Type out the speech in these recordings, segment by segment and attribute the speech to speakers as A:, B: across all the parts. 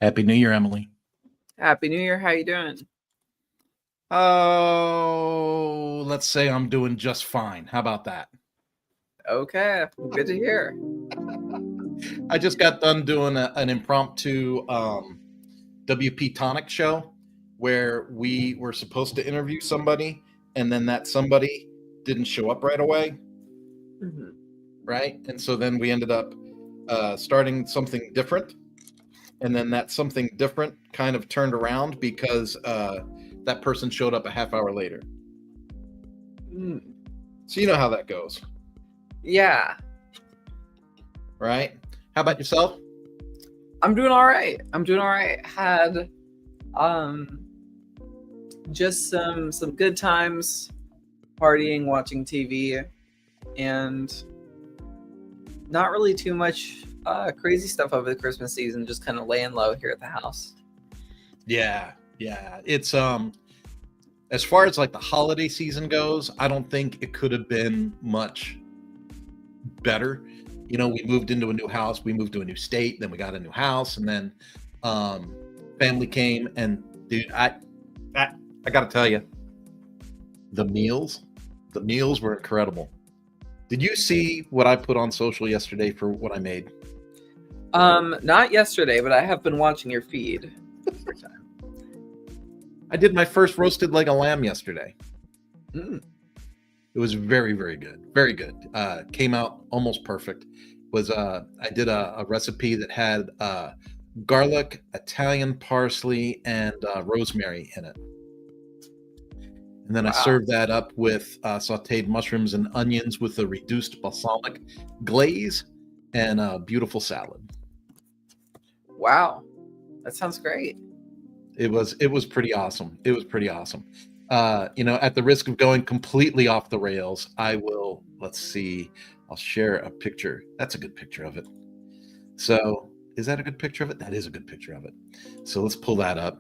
A: Happy New Year, Emily.
B: Happy New Year. How you doing?
A: Oh, let's say I'm doing just fine. How about that?
B: Okay, good to hear.
A: I just got done doing an impromptu WP Tonic show where we were supposed to interview somebody, and then that somebody didn't show up right away, right? And so then we ended up starting something different, and then that something different kind of turned around because that person showed up a half hour later. So you know how that goes.
B: Yeah.
A: Right? How about yourself?
B: I'm doing all right. Had just some good times partying, watching TV, and not really too much crazy stuff over the Christmas season, just kind of laying low here at the house.
A: Yeah. It's as far as like the holiday season goes, I don't think it could have been much better. You know, we moved into a new house, we moved to a new state, then we got a new house, and then family came, and dude, I gotta tell you, the meals were incredible. Did you see what I put on social yesterday for what I made?
B: Not yesterday, but I have been watching your feed for time.
A: I did my first roasted leg of lamb yesterday. It was very, very good. Very good. Came out almost perfect. I did a recipe that had garlic, Italian parsley, and rosemary in it. And then I served that up with sauteed mushrooms and onions with a reduced balsamic glaze and a beautiful salad.
B: Wow. That sounds great.
A: It was pretty awesome. It was pretty awesome. At the risk of going completely off the rails, let's see, I'll share a picture. That's a good picture of it. So is that a good picture of it? That is a good picture of it. So let's pull that up,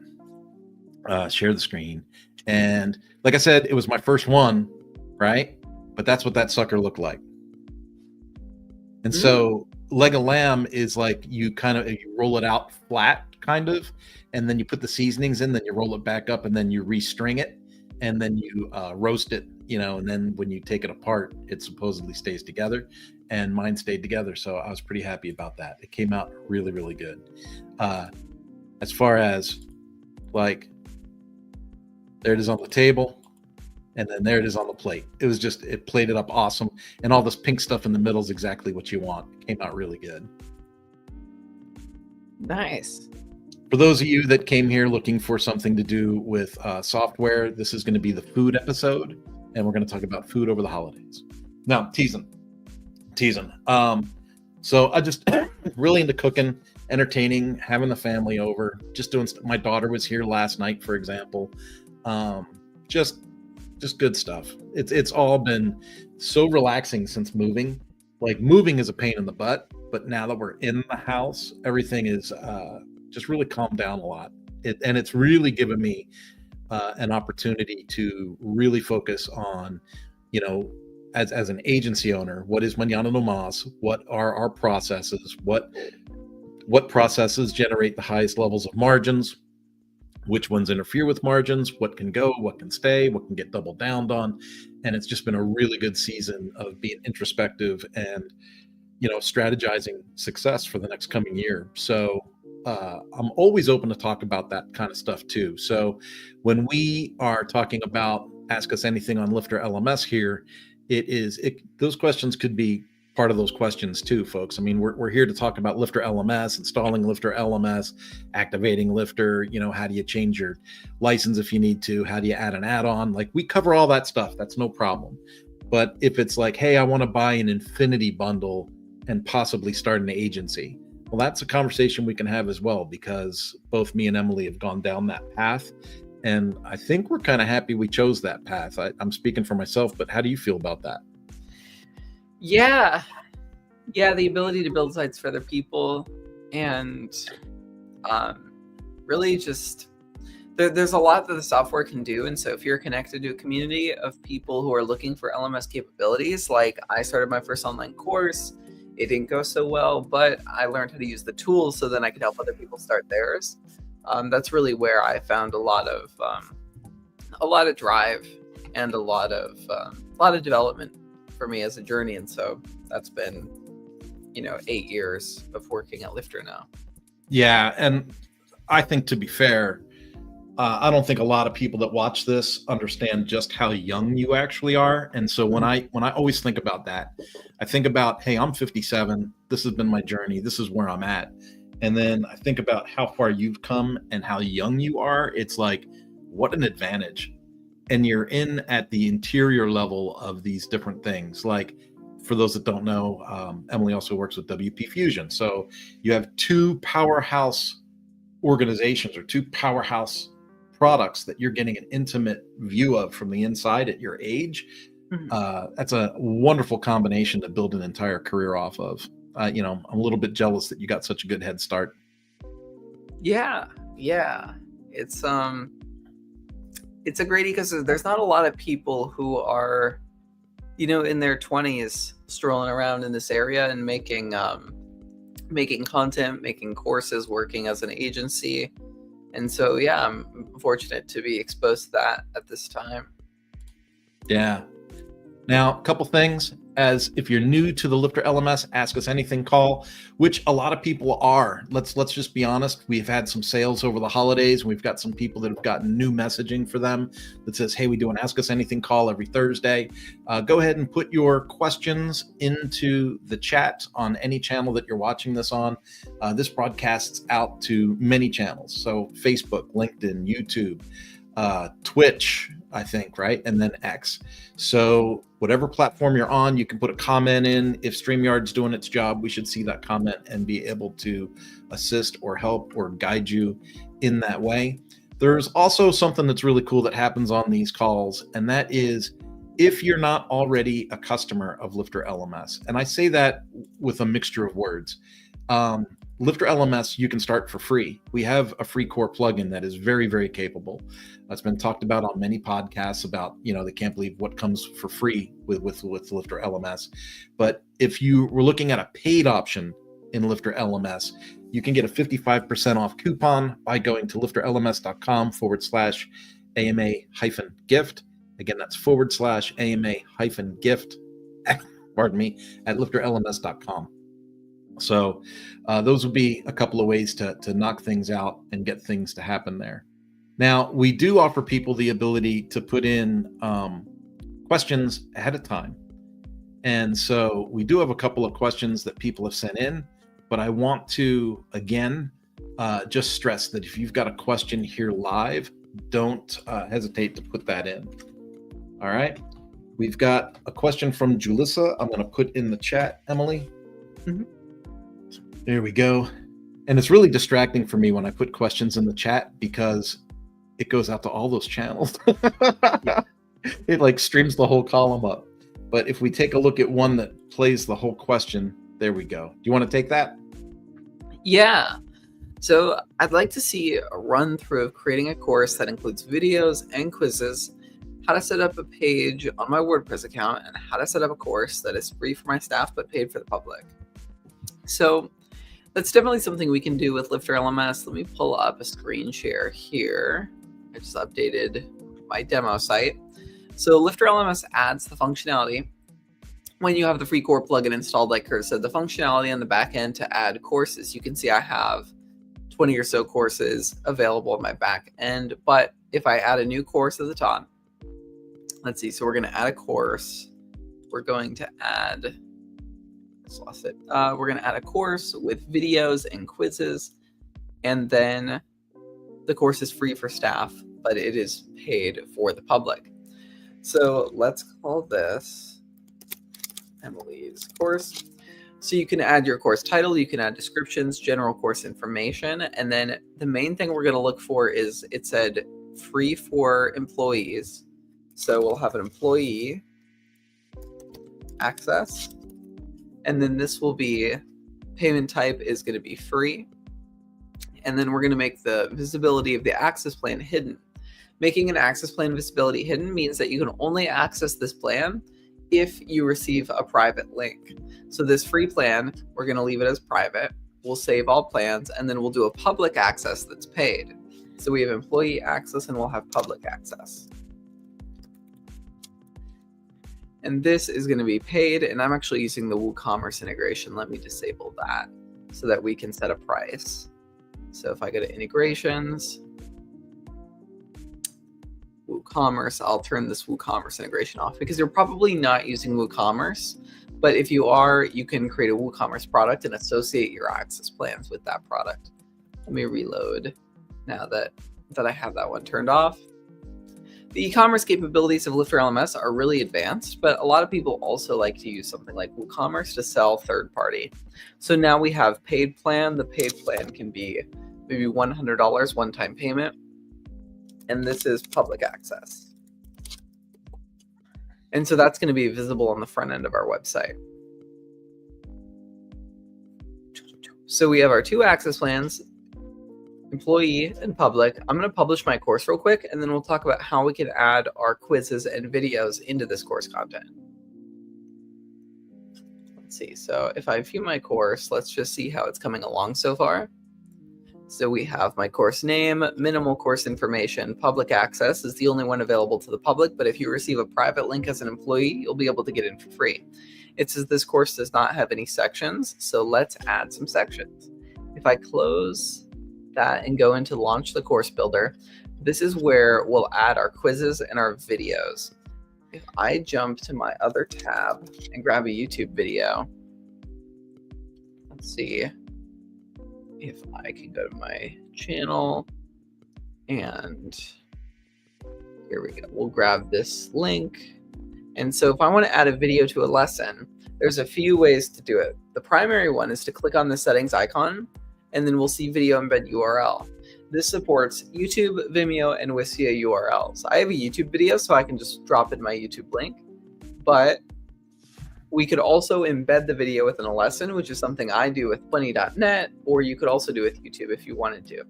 A: share the screen. And like I said, it was my first one, right? But that's what that sucker looked like. And so leg of lamb is like you roll it out flat, kind of, and then you put the seasonings in, then you roll it back up, and then you restring it, and then you roast it, and then when you take it apart, it supposedly stays together, and mine stayed together. So I was pretty happy about that. It came out really, really good. As far as like, there it is on the table, and then there it is on the plate. It plated up awesome, and all this pink stuff in the middle is exactly what you want. It came out really good.
B: Nice.
A: For those of you that came here looking for something to do with software, this is going to be the food episode, and we're going to talk about food over the holidays. Now, teasing. So I just really into cooking, entertaining, having the family over, just doing stuff. My daughter was here last night, for example. Just good stuff. It's all been so relaxing since moving. Like, moving is a pain in the butt, but now that we're in the house, everything is just really calmed down a lot. And it's really given me an opportunity to really focus on, as an agency owner, what is Mañana No Mas? What are our processes? What processes generate the highest levels of margins? Which ones interfere with margins? What can go? What can stay? What can get doubled down on? And it's just been a really good season of being introspective and, strategizing success for the next coming year. So I'm always open to talk about that kind of stuff too. So when we are talking about Ask Us Anything on LifterLMS here, those questions could be part of those questions too, folks. I mean, we're here to talk about LifterLMS, installing LifterLMS, activating Lifter. How do you change your license if you need to? How do you add an add-on? Like, we cover all that stuff. That's no problem. But if it's like, hey, I want to buy an Infinity bundle and possibly start an agency, well, that's a conversation we can have as well, because both me and Emily have gone down that path. And I think we're kind of happy we chose that path. I'm speaking for myself, but how do you feel about that?
B: Yeah, the ability to build sites for other people, and really just there's a lot that the software can do. And so if you're connected to a community of people who are looking for LMS capabilities, like I started my first online course, it didn't go so well, but I learned how to use the tools so then I could help other people start theirs. That's really where I found a lot of drive and a lot of development for me as a journey. And so that's been, 8 years of working at Lifter now.
A: Yeah, and I think, to be fair, I don't think a lot of people that watch this understand just how young you actually are. And so when I always think about that, I think about, hey, I'm 57. This has been my journey. This is where I'm at. And then I think about how far you've come and how young you are. It's like, what an advantage. And you're in at the interior level of these different things. Like, for those that don't know, Emily also works with WP Fusion. So you have two powerhouse organizations or two powerhouse products that you're getting an intimate view of from the inside at your age. That's a wonderful combination to build an entire career off of. I'm a little bit jealous that you got such a good head start.
B: Yeah. It's a great ecosystem. There's not a lot of people who are, in their 20s strolling around in this area and making content, making courses, working as an agency. And so, yeah, I'm fortunate to be exposed to that at this time.
A: Yeah. Now, a couple things. As if you're new to the LifterLMS Ask Us Anything call, which a lot of people are. Let's just be honest. We've had some sales over the holidays. We've got some people that have gotten new messaging for them that says, hey, we do an Ask Us Anything call every Thursday. Go ahead and put your questions into the chat on any channel that you're watching this on. This broadcasts out to many channels. So Facebook, LinkedIn, YouTube, Twitch, I think, right? And then X. So whatever platform you're on, you can put a comment in. If StreamYard's doing its job, we should see that comment and be able to assist or help or guide you in that way. There's also something that's really cool that happens on these calls, and that is if you're not already a customer of LifterLMS. And I say that with a mixture of words. LifterLMS, you can start for free. We have a free core plugin that is very, very capable. That's been talked about on many podcasts about, they can't believe what comes for free with LifterLMS. But if you were looking at a paid option in LifterLMS, you can get a 55% off coupon by going to lifterlms.com/AMA-gift. Again, that's /AMA-gift, pardon me, at lifterlms.com. So those would be a couple of ways to knock things out and get things to happen there. Now, we do offer people the ability to put in questions ahead of time. And so we do have a couple of questions that people have sent in, but I want to, again, just stress that if you've got a question here live, don't hesitate to put that in. All right. We've got a question from Julissa. I'm going to put in the chat, Emily. Mm-hmm. There we go. And it's really distracting for me when I put questions in the chat because it goes out to all those channels. It like streams the whole column up. But if we take a look at one that plays the whole question, there we go. Do you want to take that?
B: Yeah. So I'd like to see a run through of creating a course that includes videos and quizzes, how to set up a page on my WordPress account, and how to set up a course that is free for my staff but paid for the public. So that's definitely something we can do with LifterLMS. Let me pull up a screen share here. I just updated my demo site. So LifterLMS adds the functionality when you have the free core plugin installed, like Kurt said, the functionality on the back end to add courses. You can see I have 20 or so courses available on my back end. But if I add a new course at the top, let's see. So we're going to add a course. We're going to add... lost it. We're going to add a course with videos and quizzes, and then the course is free for staff, but it is paid for the public. So let's call this Emily's course. So you can add your course title, you can add descriptions, general course information, and then the main thing we're going to look for is it said free for employees. So we'll have an employee access. And then this will be payment type is going to be free. And then we're going to make the visibility of the access plan hidden. Making an access plan visibility hidden means that you can only access this plan if you receive a private link. So this free plan, we're going to leave it as private. We'll save all plans, and then we'll do a public access that's paid. So we have employee access and we'll have public access. And this is going to be paid, and I'm actually using the WooCommerce integration. Let me disable that so that we can set a price. So if I go to integrations, WooCommerce, I'll turn this WooCommerce integration off because you're probably not using WooCommerce. But if you are, you can create a WooCommerce product and associate your access plans with that product. Let me reload now that I have that one turned off. The e-commerce capabilities of LifterLMS are really advanced, but a lot of people also like to use something like WooCommerce to sell third-party. So now we have paid plan. The paid plan can be maybe $100 one-time payment, and this is public access. And so that's going to be visible on the front end of our website. So we have our two access plans, employee and public. I'm going to publish my course real quick, and then we'll talk about how we can add our quizzes and videos into this course content. Let's see. So if I view my course, let's just see how it's coming along so far. So we have my course name, minimal course information, public access is the only one available to the public, but if you receive a private link as an employee, you'll be able to get in for free. It says this course does not have any sections, so let's add some sections. If I close that and go into Launch the Course Builder, this is where we'll add our quizzes and our videos. If I jump to my other tab and grab a YouTube video, let's see if I can go to my channel, and here we go. We'll grab this link. And so if I want to add a video to a lesson, there's a few ways to do it. The primary one is to click on the settings icon, and then we'll see video embed URL. This supports YouTube, Vimeo, and Wistia URLs. I have a YouTube video, so I can just drop in my YouTube link, but we could also embed the video within a lesson, which is something I do with Bunny.net, or you could also do with YouTube if you wanted to.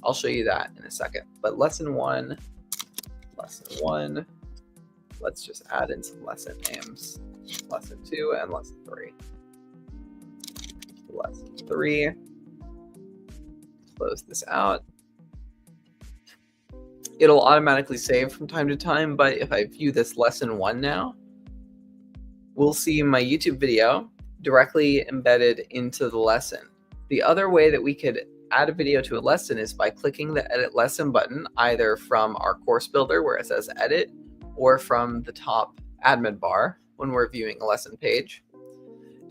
B: I'll show you that in a second. But lesson one, let's just add in some lesson names. Lesson 2 and lesson 3. Lesson 3. Close this out. It'll automatically save from time to time, but if I view this lesson 1 now, we'll see my YouTube video directly embedded into the lesson. The other way that we could add a video to a lesson is by clicking the Edit Lesson button, either from our course builder where it says Edit, or from the top admin bar when we're viewing a lesson page.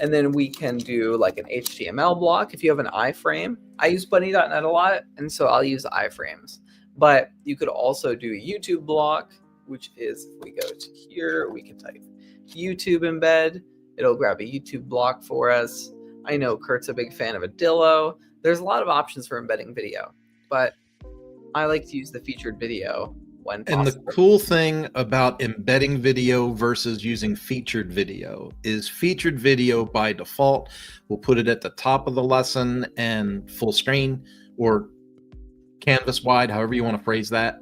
B: And then we can do like an HTML block. If you have an iframe, I use Bunny.net a lot, and so I'll use iframes. But you could also do a YouTube block, which is, if we go to here, we can type YouTube embed. It'll grab a YouTube block for us. I know Kurt's a big fan of Adillo. There's a lot of options for embedding video, but I like to use the featured video when possible.
A: And the cool thing about embedding video versus using featured video is featured video by default, we'll put it at the top of the lesson and full screen or canvas wide, however you want to phrase that.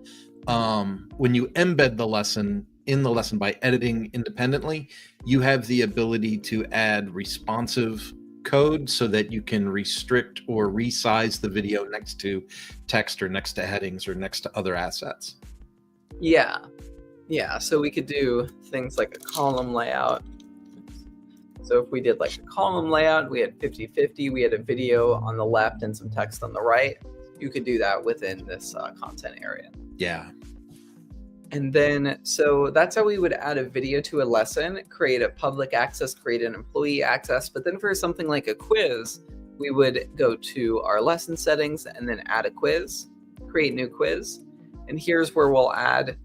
A: When you embed the lesson in the lesson by editing independently, you have the ability to add responsive code so that you can restrict or resize the video next to text or next to headings or next to other assets.
B: Yeah. So we could do things like a column layout. So if we did like a column layout, we had 50-50, we had a video on the left and some text on the right. You could do that within this content area.
A: Yeah.
B: And then, so that's how we would add a video to a lesson, create a public access, create an employee access. But then for something like a quiz, we would go to our lesson settings and then add a quiz, create new quiz. And here's where we'll add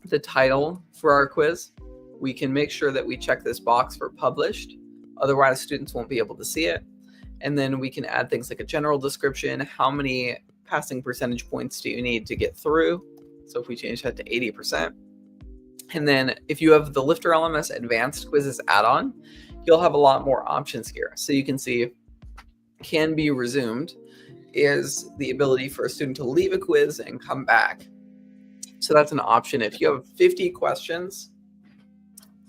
B: the title for our quiz. We can make sure that we check this box for published. Otherwise, students won't be able to see it. And then we can add things like a general description. How many passing percentage points do you need to get through? So if we change that to 80%. And then if you have the LifterLMS Advanced Quizzes add-on, you'll have a lot more options here. So you can see can be resumed is the ability for a student to leave a quiz and come back. So that's an option. If you have 50 questions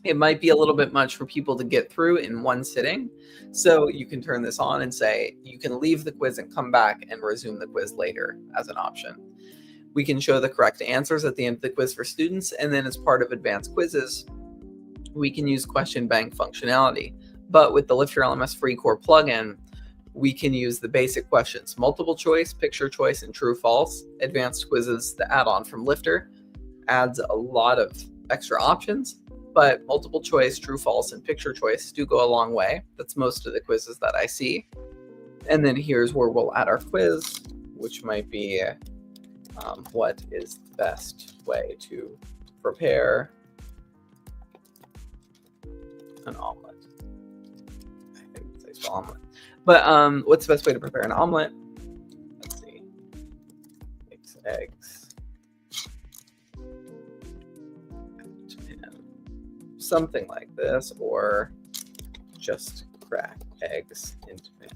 B: it might be a little bit much for people to get through in one sitting. So you can turn this on and say, you can leave the quiz and come back and resume the quiz later as an option. We can show the correct answers at the end of the quiz for students. And then as part of advanced quizzes, we can use question bank functionality. But with the LifterLMS free core plugin, we can use the basic questions, multiple choice, picture choice, and true false. Advanced quizzes, the add-on from Lifter, adds a lot of extra options, but multiple choice, true false, and picture choice do go a long way. That's most of the quizzes that I see. And then here's where we'll add our quiz, which might be what is the best way to prepare an omelet. I think it's say omelet. But what's the best way to prepare an omelet? Let's see. Mix eggs. Something like this, or just crack eggs into pan.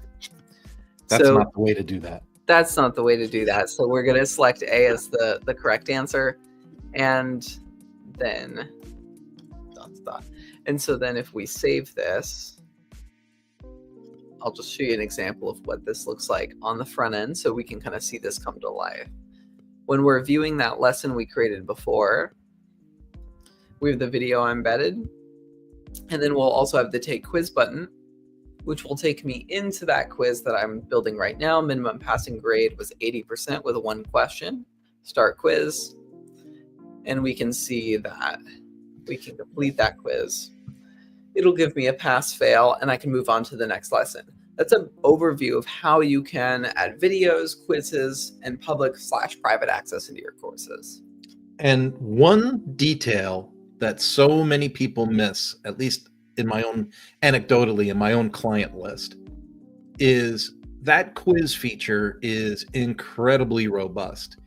A: That's not the way to do that.
B: That's not the way to do that. So we're going to select A as the correct answer, and then ... And so then if we save this, I'll just show you an example of what this looks like on the front end so we can kind of see this come to life. When we're viewing that lesson we created before, we have the video embedded, and then we'll also have the Take Quiz button, which will take me into that quiz that I'm building right now. Minimum passing grade was 80% with one question. Start quiz, and we can see that we can complete that quiz. It'll give me a pass fail, and I can move on to the next lesson. That's an overview of how you can add videos, quizzes, and public/private access into your courses.
A: And one detail that so many people miss, at least in my own, anecdotally, in my own client list, is that quiz feature is incredibly robust.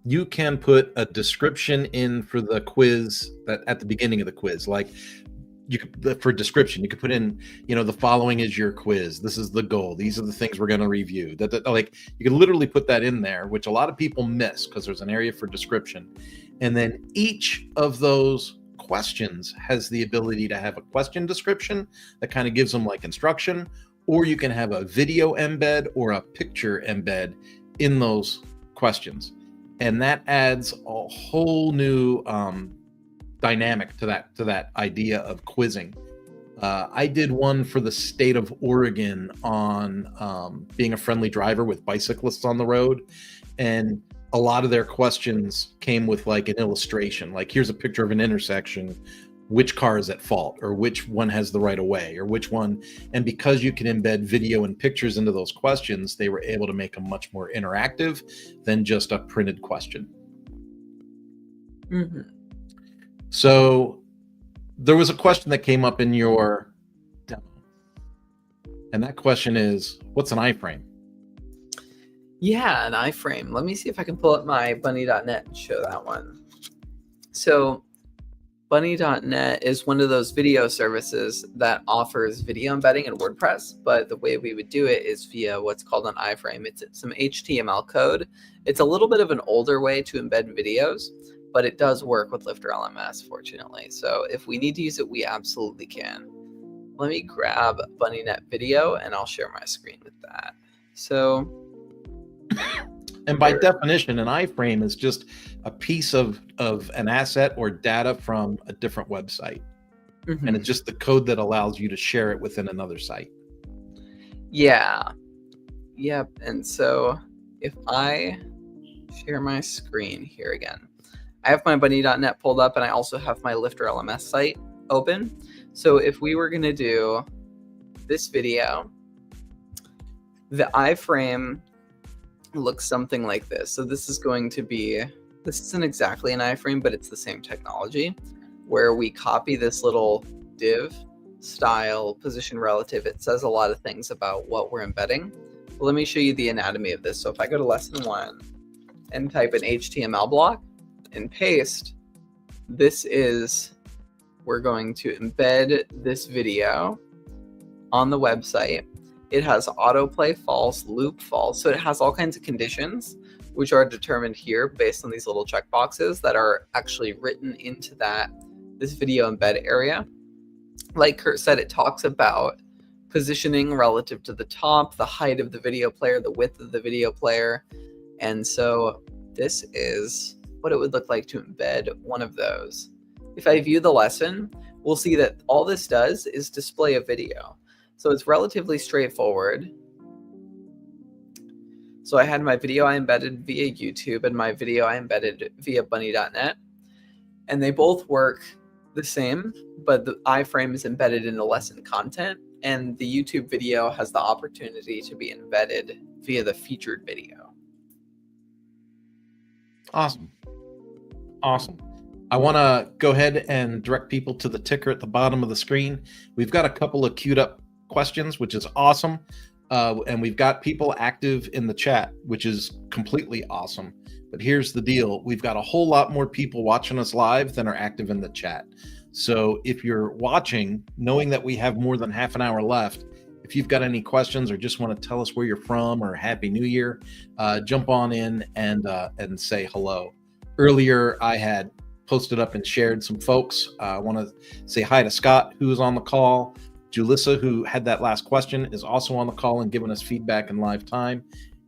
A: You can put a description in for the quiz that at the beginning of the quiz, like you could, for description, you could put in, the following is your quiz. This is the goal. These are the things we're going to review. Like you could literally put that in there, which a lot of people miss because there's an area for description. And then each of those questions has the ability to have a question description that kind of gives them like instruction, or you can have a video embed or a picture embed in those questions. And that adds a whole new dynamic to that idea of quizzing. I did one for the state of Oregon on being a friendly driver with bicyclists on the road. And a lot of their questions came with like an illustration, like here's a picture of an intersection, which car is at fault, or which one has the right of way, or which one. And because you can embed video and pictures into those questions, they were able to make them much more interactive than just a printed question.
B: Mm-hmm.
A: So there was a question that came up in your demo, and that question is, what's an iframe?
B: Yeah, an iframe. Let me see if I can pull up my bunny.net and show that one. So bunny.net is one of those video services that offers video embedding in WordPress, but the way we would do it is via what's called an iframe. It's some HTML code. It's a little bit of an older way to embed videos, but it does work with LifterLMS, fortunately. So if we need to use it, we absolutely can. Let me grab bunny.net video and I'll share my screen with that. So,
A: and by definition, an iframe is just a piece of an asset or data from a different website. Mm-hmm. And it's just the code that allows you to share it within another site.
B: Yeah. Yep. And so if I share my screen here again, I have my bunny.net pulled up, and I also have my LifterLMS site open. So if we were going to do this video, the iframe looks something like this. So this is going to be, this isn't exactly an iframe, but it's the same technology, where we copy this little div, style, position relative. It says a lot of things about what we're embedding. Well, let me show you the anatomy of this. So if I go to lesson 1 and type an HTML block and paste, this is, we're going to embed this video on the website. It has autoplay false, loop false. So it has all kinds of conditions, which are determined here based on these little checkboxes that are actually written into this video embed area. like Kurt said, it talks about positioning relative to the top, the height of the video player, the width of the video player. And so this is what it would look like to embed one of those. If I view the lesson, we'll see that all this does is display a video. So it's relatively straightforward. So I had my video I embedded via YouTube and my video I embedded via bunny.net. And they both work the same, but the iframe is embedded in the lesson content, and the YouTube video has the opportunity to be embedded via the featured video.
A: Awesome. I want to go ahead and direct people to the ticker at the bottom of the screen. We've got a couple of queued up questions, which is awesome. And we've got people active in the chat, which is completely awesome. But here's the deal. We've got a whole lot more people watching us live than are active in the chat. So if you're watching, knowing that we have more than half an hour left, if you've got any questions or just want to tell us where you're from or Happy New Year, jump on in and say hello. Earlier, I had posted up and shared some folks. I want to say hi to Scott, who is on the call. Julissa, who had that last question, is also on the call and giving us feedback in live time.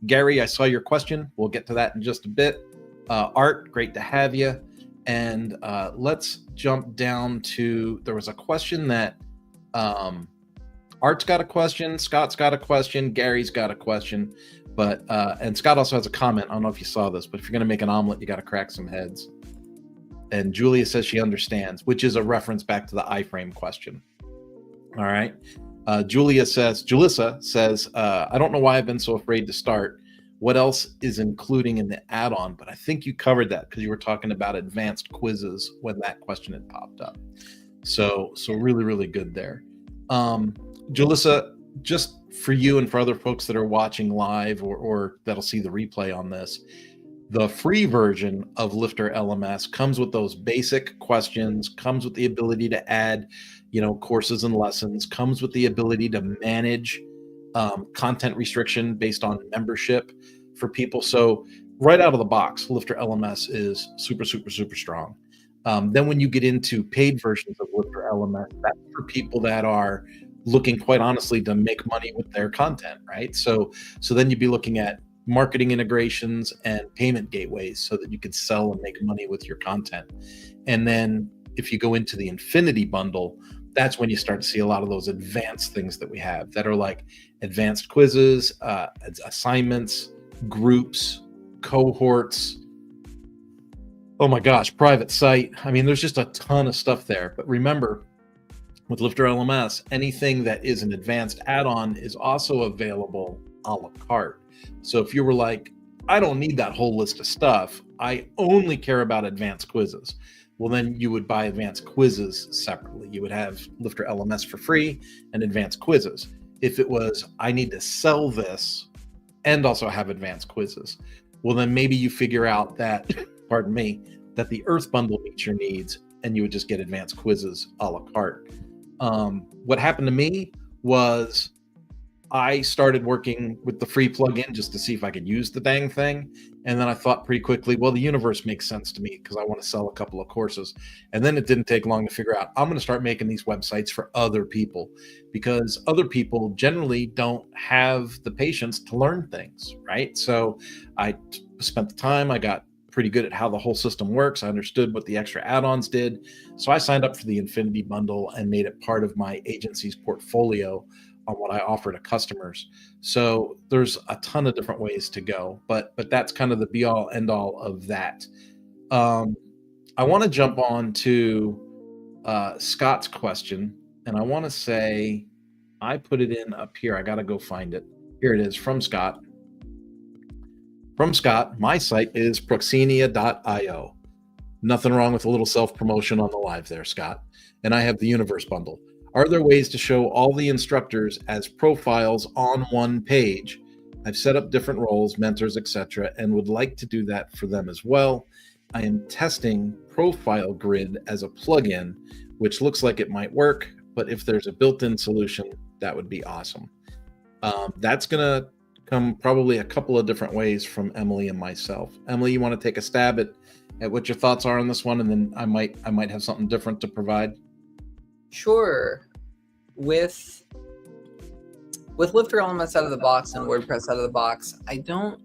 A: Gary, I saw your question. We'll get to that in just a bit. Art, great to have you. And let's jump down to, there was a question that Art's got a question, Scott's got a question, Gary's got a question, but and Scott also has a comment. I don't know if you saw this, but if you're going to make an omelet, you got to crack some heads. And Julia says she understands, which is a reference back to the iframe question. All right. Julissa says, I don't know why I've been so afraid to start. What else is including in the add-on? But I think you covered that because you were talking about advanced quizzes when that question had popped up. So really, really good there. Julissa, just for you and for other folks that are watching live or that'll see the replay on this, the free version of LifterLMS comes with those basic questions, comes with the ability to add, courses and lessons, comes with the ability to manage content restriction based on membership for people. So right out of the box, LifterLMS is super, super, super strong. Then when you get into paid versions of LifterLMS, that's for people that are looking, quite honestly, to make money with their content, right? So then you'd be looking at marketing integrations and payment gateways so that you could sell and make money with your content. And then if you go into the Infinity bundle, that's when you start to see a lot of those advanced things that we have that are like advanced quizzes, assignments, groups, cohorts. Oh my gosh, private site. I mean, there's just a ton of stuff there. But remember, with LifterLMS, anything that is an advanced add-on is also available a la carte. So if you were like, I don't need that whole list of stuff, I only care about advanced quizzes, well, then you would buy advanced quizzes separately. You would have LifterLMS for free and advanced quizzes. If it was, I need to sell this and also have advanced quizzes, well, then maybe you figure out that, pardon me, that the Earth bundle meets your needs and you would just get advanced quizzes a la carte. What happened to me was I started working with the free plugin just to see if I could use the dang thing. And then I thought pretty quickly, well, the universe makes sense to me because I want to sell a couple of courses. And then it didn't take long to figure out I'm going to start making these websites for other people because other people generally don't have the patience to learn things, right? So I spent the time, I got pretty good at how the whole system works. I understood what the extra add-ons did. So I signed up for the Infinity bundle and made it part of my agency's portfolio on what I offer to customers. So there's a ton of different ways to go, but that's kind of the be all end all of that. I want to jump on to Scott's question, and I want to say I put it in up here. I got to go find it. Here it is from Scott. From Scott, my site is proxenia.io. Nothing wrong with a little self-promotion on the live there, Scott. And I have the Universe bundle. Are there ways to show all the instructors as profiles on one page? I've set up different roles, mentors, etc., and would like to do that for them as well. I am testing Profile Grid as a plugin, which looks like it might work, but if there's a built-in solution, that would be awesome. That's going to come probably a couple of different ways from Emily and myself. Emily, you want to take a stab at what your thoughts are on this one, and then I might have something different to provide.
B: Sure. With LifterLMS out of the box and WordPress out of the box, I don't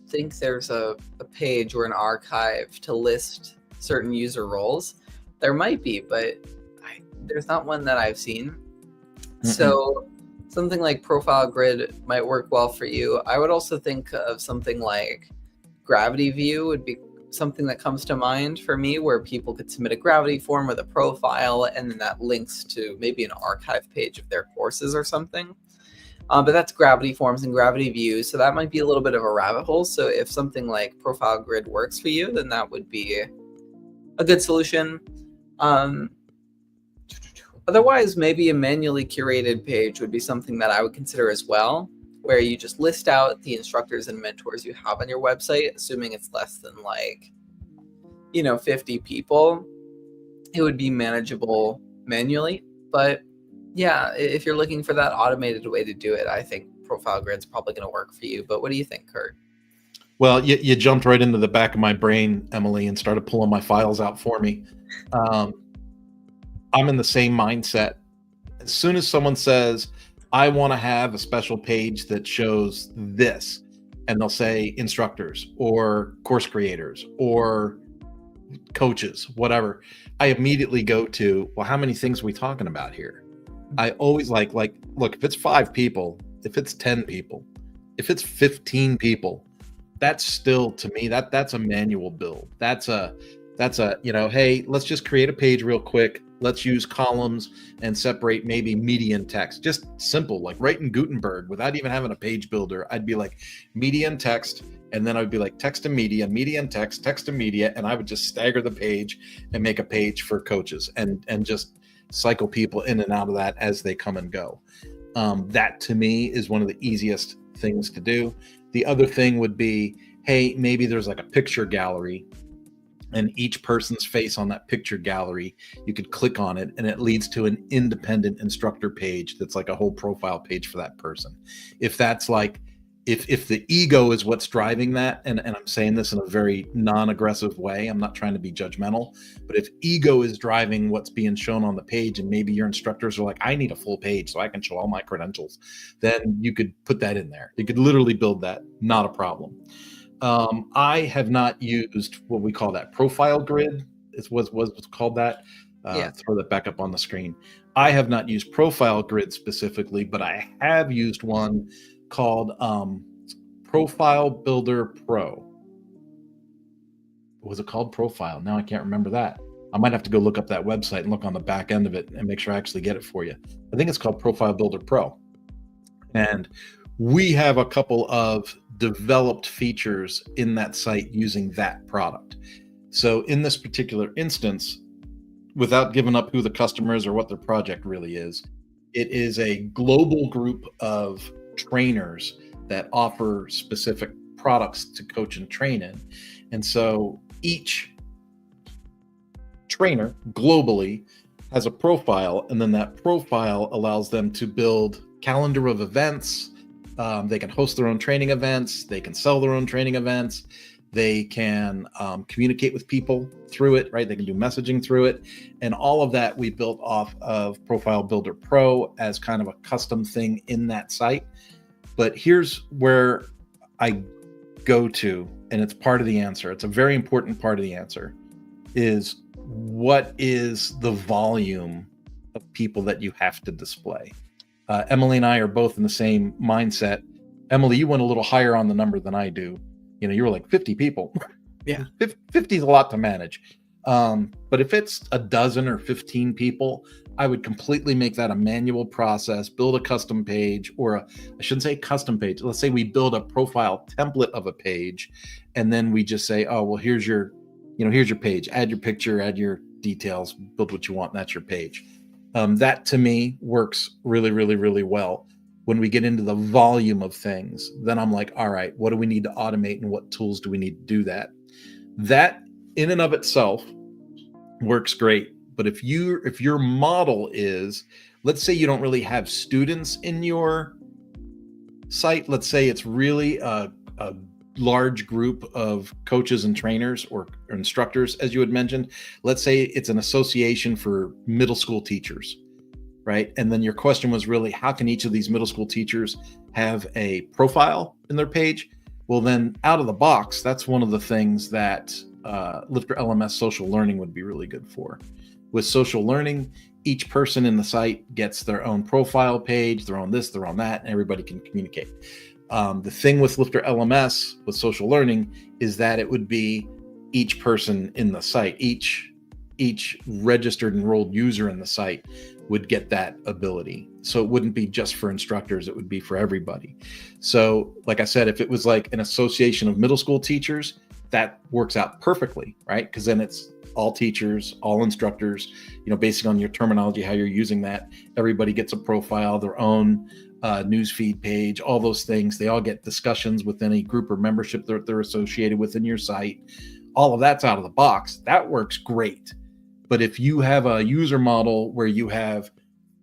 B: think there's a page or an archive to list certain user roles. There might be, but there's not one that I've seen. So something like Profile Grid might work well for you. I would also think of something like Gravity View would be something that comes to mind for me, where people could submit a Gravity form with a profile, and then that links to maybe an archive page of their courses or something. But that's Gravity Forms and Gravity View, so that might be a little bit of a rabbit hole. So if something like Profile Grid works for you, then that would be a good solution. Otherwise, maybe a manually curated page would be something that I would consider as well, where you just list out the instructors and mentors you have on your website, assuming it's less than 50 people. It would be manageable manually. But yeah, if you're looking for that automated way to do it, I think Profile Grid's probably going to work for you. But what do you think, Kurt?
A: Well, you jumped right into the back of my brain, Emily, and started pulling my files out for me. I'm in the same mindset. As soon as someone says, I want to have a special page that shows this, and they'll say instructors or course creators or coaches, whatever, I immediately go to, well, how many things are we talking about here? I always like, look, if it's 5 people, if it's 10 people, if it's 15 people, that's still, to me, that's a manual build. That's a, hey, let's just create a page real quick. Let's use columns and separate maybe media and text. Just simple, like right in Gutenberg, without even having a page builder. I'd be like media and text, and then I'd be like text and media and text and media, and I would just stagger the page and make a page for coaches and just cycle people in and out of that as they come and go. That to me is one of the easiest things to do. The other thing would be, hey, maybe there's like a picture gallery, and each person's face on that picture gallery, you could click on it and it leads to an independent instructor page that's like a whole profile page for that person. If that's like, if the ego is what's driving that, and I'm saying this in a very non-aggressive way, I'm not trying to be judgmental, but if ego is driving what's being shown on the page, and maybe your instructors are like, I need a full page so I can show all my credentials, then you could put that in there. You could literally build that, not a problem. I have not used what we call that Profile Grid. It was called that. Throw that back up on the screen. I have not used Profile Grid specifically, but I have used one called Profile Builder Pro. Was it called Profile? Now I can't remember that. I might have to go look up that website and look on the back end of it and make sure I actually get it for you. I think it's called Profile Builder Pro. And we have a couple of developed features in that site using that product. So in this particular instance, without giving up who the customer is or what their project really is, it is a global group of trainers that offer specific products to coach and train in. And so each trainer globally has a profile, and then that profile allows them to build calendar of events. They can host their own training events. They can sell their own training events. They can communicate with people through it, right? They can do messaging through it. And all of that we built off of Profile Builder Pro as kind of a custom thing in that site. But here's where I go to, and it's part of the answer. It's a very important part of the answer, is what is the volume of people that you have to display? Emily and I are both in the same mindset. Emily, you went a little higher on the number than I do. You know, you were like 50 people.
B: Yeah.
A: 50 is a lot to manage. But if it's a dozen or 15 people, I would completely make that a manual process, build a custom page, or I shouldn't say custom page. Let's say we build a profile template of a page, and then we just say, oh, well, here's your page, add your picture, add your details, build what you want, and that's your page. That to me works really, really, really well. When we get into the volume of things, then I'm like, all right, what do we need to automate and what tools do we need to do that? That in and of itself works great. But if your model is, let's say you don't really have students in your site, let's say it's really a large group of coaches and trainers or instructors, as you had mentioned. Let's say it's an association for middle school teachers. right? And then your question was really, how can each of these middle school teachers have a profile in their page? Well, then out of the box, that's one of the things that LifterLMS social learning would be really good for. With social learning, each person in the site gets their own profile page, their own this, their own that, and everybody can communicate. The thing with LifterLMS with social learning is that it would be each person in the site, each registered enrolled user in the site would get that ability. So it wouldn't be just for instructors, it would be for everybody. So like I said, if it was like an association of middle school teachers, that works out perfectly, right? Because then it's all teachers, all instructors, based on your terminology, how you're using that, everybody gets a profile, their own newsfeed page, all those things. They all get discussions with any group or membership that they're associated with in your site. All of that's out of the box. That works great. But if you have a user model where you have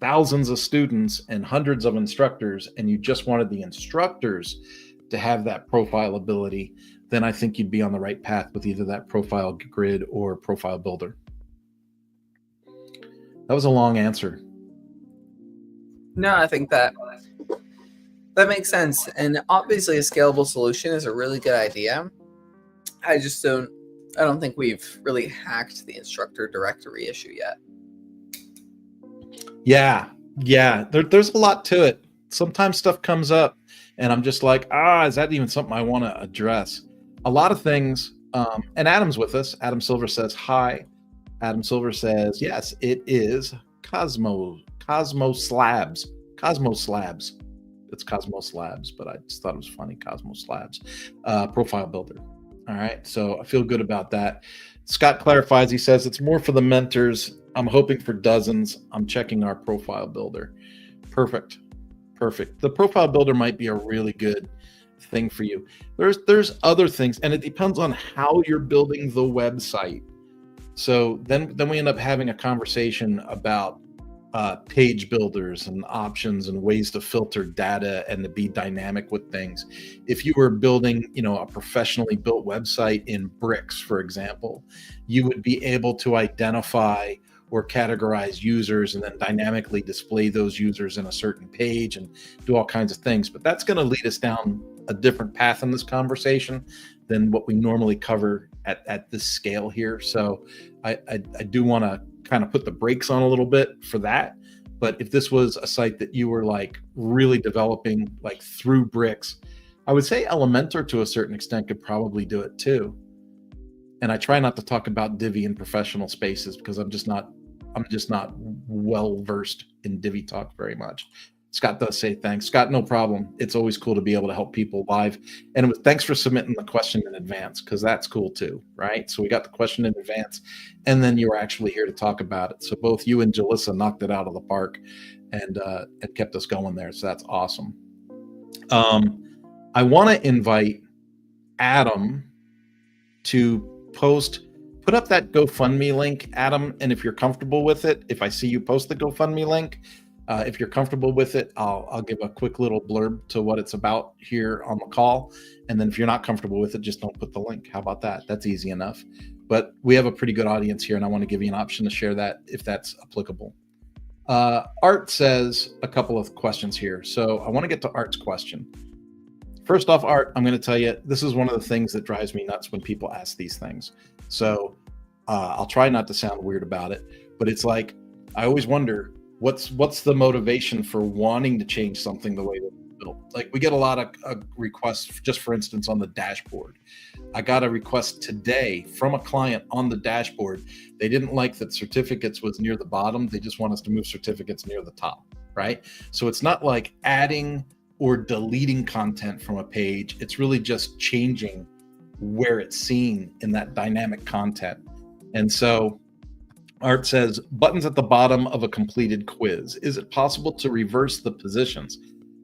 A: thousands of students and hundreds of instructors, and you just wanted the instructors to have that profile ability, then I think you'd be on the right path with either that profile grid or profile builder. That was a long answer.
B: No, I think that makes sense. And obviously a scalable solution is a really good idea. I don't think we've really hacked the instructor directory issue yet.
A: Yeah. There's a lot to it. Sometimes stuff comes up and I'm just like, is that even something I want to address? A lot of things, and Adam's with us. Adam Silver says, hi. Adam Silver says, yes, it is Cosmo Slabs. It's Cosmo Slabs, but I just thought it was funny, Cosmo Slabs. Profile builder. All right, so I feel good about that. Scott clarifies, he says, it's more for the mentors. I'm hoping for dozens. I'm checking our profile builder. Perfect. The profile builder might be a really good thing for you. There's other things, and it depends on how you're building the website. So then we end up having a conversation about page builders and options and ways to filter data and to be dynamic with things. If you were building, a professionally built website in bricks, for example, you would be able to identify or categorize users and then dynamically display those users in a certain page and do all kinds of things. But that's going to lead us down a different path in this conversation than what we normally cover at this scale here. So I do want to kind of put the brakes on a little bit for that. But if this was a site that you were like really developing like through bricks, I would say Elementor to a certain extent could probably do it too. And I try not to talk about Divi in professional spaces because I'm just not well versed in Divi talk very much. Scott does say thanks. Scott, no problem. It's always cool to be able to help people live. And thanks for submitting the question in advance, because that's cool too, right? So we got the question in advance, and then you were actually here to talk about it. So both you and Jalissa knocked it out of the park and kept us going there. So that's awesome. I want to invite Adam to put up that GoFundMe link, Adam. And if you're comfortable with it, if I see you post the GoFundMe link, if you're comfortable with it, I'll give a quick little blurb to what it's about here on the call. And then if you're not comfortable with it, just don't put the link. How about that? That's easy enough. But we have a pretty good audience here, and I want to give you an option to share that if that's applicable. Art says a couple of questions here. So I want to get to Art's question. First off, Art, I'm going to tell you, this is one of the things that drives me nuts when people ask these things. So I'll try not to sound weird about it, but it's like, I always wonder, what's the motivation for wanting to change something the way that it's built? Like, we get a lot of requests, just for instance, on the dashboard. I got a request today from a client on the dashboard. They didn't like that certificates was near the bottom. They just want us to move certificates near the top, right? So it's not like adding or deleting content from a page. It's really just changing where it's seen in that dynamic content. And so Art says, buttons at the bottom of a completed quiz. Is it possible to reverse the positions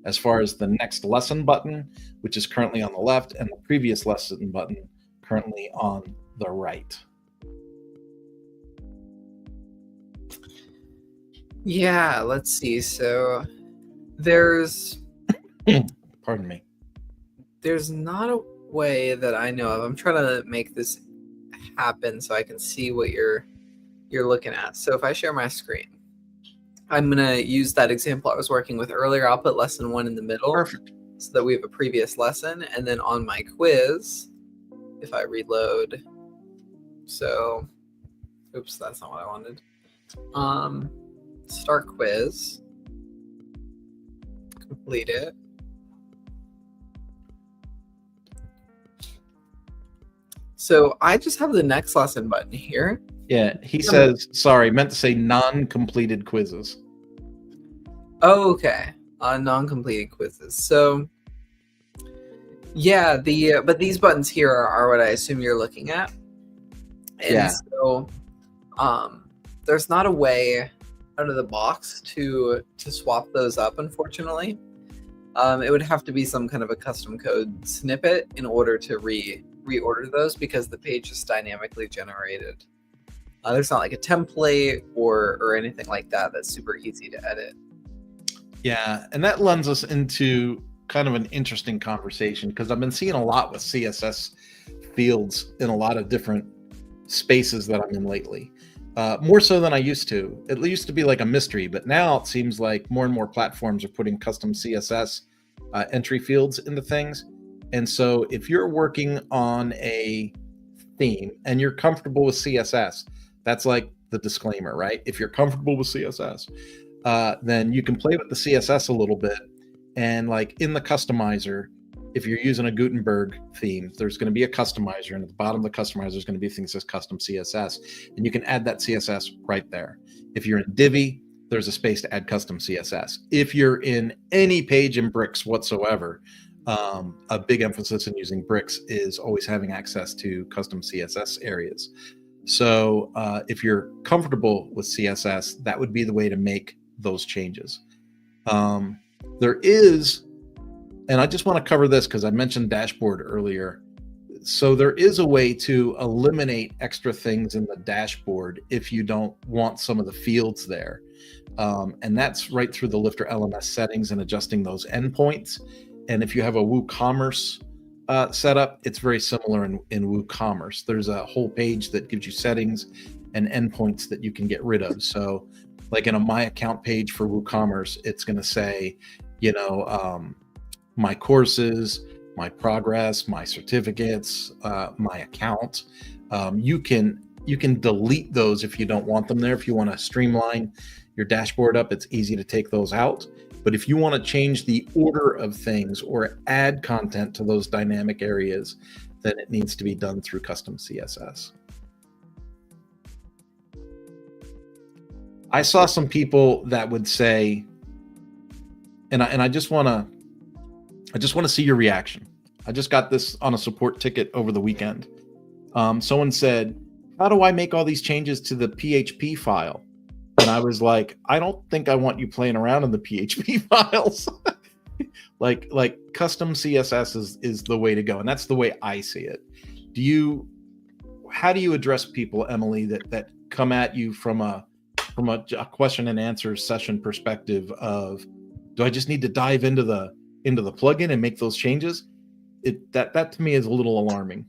A: as far as the next lesson button, which is currently on the left, and the previous lesson button currently on the right?
B: Yeah, let's see. So there's
A: pardon me.
B: There's not a way that I know of. I'm trying to make this happen so I can see what you're looking at. So if I share my screen, I'm going to use that example I was working with earlier. I'll put lesson 1 in the middle.
A: Perfect.
B: So that we have a previous lesson. And then on my quiz, if I reload, so, oops, that's not what I wanted. Start quiz, complete it. So I just have the next lesson button here.
A: Yeah, he says, sorry, meant to say non-completed quizzes.
B: Oh, okay. Non-completed quizzes. So yeah, but these buttons here are what I assume you're looking at. And
A: Yeah.
B: so there's not a way out of the box to swap those up, unfortunately. It would have to be some kind of a custom code snippet in order to reorder those, because the page is dynamically generated. There's not like a template or anything like that that's super easy to edit.
A: Yeah, and that lends us into kind of an interesting conversation, because I've been seeing a lot with CSS fields in a lot of different spaces that I'm in lately. More so than I used to. It used to be like a mystery, but now it seems like more and more platforms are putting custom CSS entry fields into things. And so if you're working on a theme and you're comfortable with CSS, that's like the disclaimer, right? If you're comfortable with CSS, then you can play with the CSS a little bit. And like in the customizer, if you're using a Gutenberg theme, there's going to be a customizer, and at the bottom of the customizer is going to be things that says custom CSS, and you can add that CSS right there. If you're in Divi, there's a space to add custom CSS. If you're in any page in Bricks whatsoever, a big emphasis in using Bricks is always having access to custom CSS areas. So if you're comfortable with CSS, that would be the way to make those changes. There is, and I just want to cover this because I mentioned dashboard earlier. So there is a way to eliminate extra things in the dashboard if you don't want some of the fields there. And that's right through the LifterLMS settings and adjusting those endpoints. And if you have a WooCommerce setup, it's very similar in WooCommerce. There's a whole page that gives you settings and endpoints that you can get rid of. So like in a My Account page for WooCommerce, it's going to say, you know, my courses, my progress, my certificates, my account. You can delete those if you don't want them there. If you want to streamline your dashboard up, it's easy to take those out. But if you want to change the order of things or add content to those dynamic areas, then it needs to be done through custom CSS. I saw some that would say, and I just want to see your reaction. I just got this on a support ticket over the weekend. Someone said, how do I make all these changes to the PHP file? And I was like, I don't think I want you playing around in the PHP files. like custom CSS is the way to go. And that's the way I see it. How do you address people, Emily, that come at you from a question and answer session perspective of, do I just need to dive into the plugin and make those changes? That to me is a little alarming.